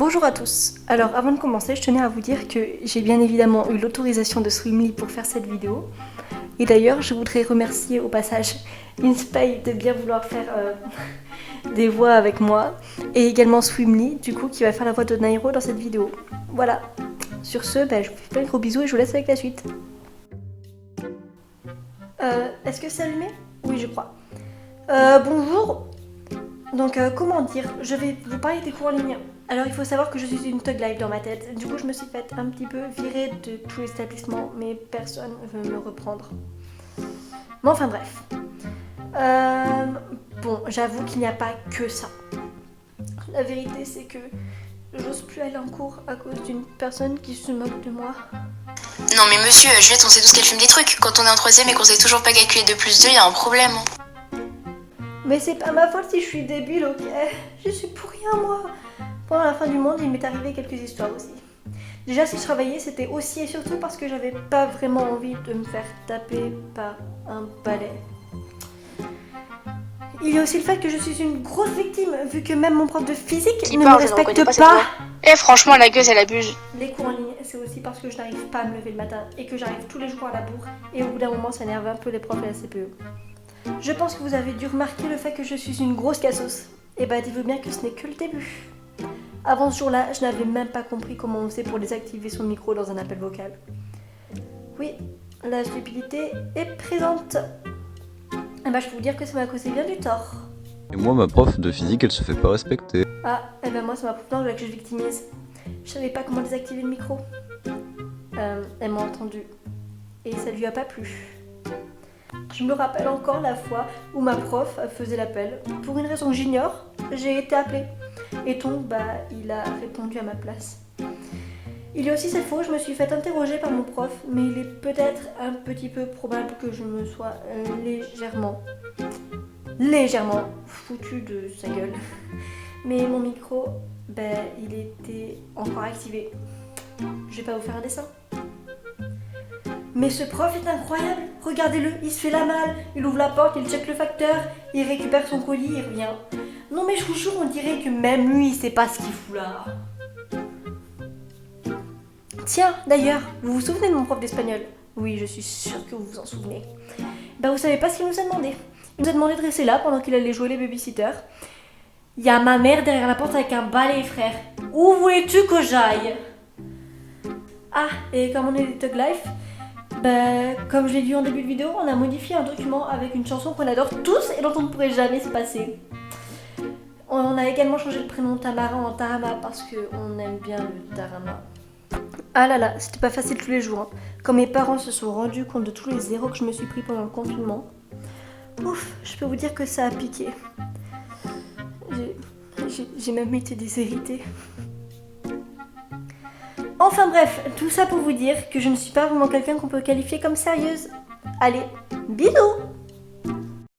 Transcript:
Bonjour à tous. Alors avant de commencer, je tenais à vous dire que j'ai bien évidemment eu l'autorisation de Swimly pour faire cette vidéo. Et d'ailleurs, je voudrais remercier au passage Inspay de bien vouloir faire des voix avec moi. Et également Swimly, du coup, qui va faire la voix de Nairo dans cette vidéo. Voilà. Sur ce, je vous fais plein de gros bisous et je vous laisse avec la suite. Est-ce que c'est allumé? Oui, je crois. Bonjour. Donc, comment dire? Je vais vous parler des cours en ligne. Alors, il faut savoir que je suis une thug life dans ma tête. Du coup, je me suis faite un petit peu virer de tout l'établissement, mais personne ne veut me reprendre. Mais enfin, bref. Bon, j'avoue qu'il n'y a pas que ça. La vérité, c'est que j'ose plus aller en cours à cause d'une personne qui se moque de moi. Non mais monsieur, Juliette, on sait tous qu'elle fume des trucs. Quand on est en troisième et qu'on sait toujours pas calculer 2 plus 2, y a un problème. Mais c'est pas ma faute si je suis débile, ok? Je suis pour rien, moi. Pendant la fin du monde, il m'est arrivé quelques histoires aussi. Déjà, si je travaillais, c'était aussi et surtout parce que j'avais pas vraiment envie de me faire taper par un balai. Il y a aussi le fait que je suis une grosse victime, vu que même mon prof de physique ne me respecte pas. Eh franchement, la gueuse, elle abuse. Les cours en ligne, c'est aussi parce que je n'arrive pas à me lever le matin et que j'arrive tous les jours à la bourre. Et au bout d'un moment, ça énerve un peu les profs et la CPE. Je pense que vous avez dû remarquer le fait que je suis une grosse cassos. Et dites-vous bien que ce n'est que le début. Avant ce jour-là, je n'avais même pas compris comment on faisait pour désactiver son micro dans un appel vocal. Oui, la stupidité est présente. Je peux vous dire que ça m'a causé bien du tort. Et moi, ma prof de physique, elle se fait pas respecter. Ah, moi, c'est ma prof d'anglais que je victimise. Je savais pas comment désactiver le micro. Elle m'a entendu. Et ça lui a pas plu. Je me rappelle encore la fois où ma prof faisait l'appel. Pour une raison que j'ignore, j'ai été appelée. Et donc, il a répondu à ma place. Il y a aussi cette fois où je me suis fait interroger par mon prof, mais il est peut-être un petit peu probable que je me sois légèrement foutu de sa gueule. Mais mon micro, il était encore activé. Je vais pas vous faire un dessin. Mais ce prof est incroyable, regardez-le, il se fait la malle, il ouvre la porte, il check le facteur, il récupère son colis, il revient. Non mais je vous jure, on dirait que même lui, il sait pas ce qu'il fout là. Tiens, d'ailleurs, vous vous souvenez de mon prof d'espagnol? Oui, je suis sûre que vous vous en souvenez. Vous savez pas ce qu'il nous a demandé? Il nous a demandé de rester là pendant qu'il allait jouer les babysitters. Il y a ma mère derrière la porte avec un balai, frère. Où voulais-tu que j'aille? Ah, et comme on est des Thug Life, comme je l'ai dit en début de vidéo, on a modifié un document avec une chanson qu'on adore tous et dont on ne pourrait jamais se passer. On a également changé le prénom Tamarin en Tarama parce qu'on aime bien le Tarama. Ah là là, c'était pas facile tous les jours. Hein. Quand mes parents se sont rendus compte de tous les zéros que je me suis pris pendant le confinement, ouf, je peux vous dire que ça a piqué. J'ai même été déshéritée. Enfin bref, tout ça pour vous dire que je ne suis pas vraiment quelqu'un qu'on peut qualifier comme sérieuse. Allez, bisous!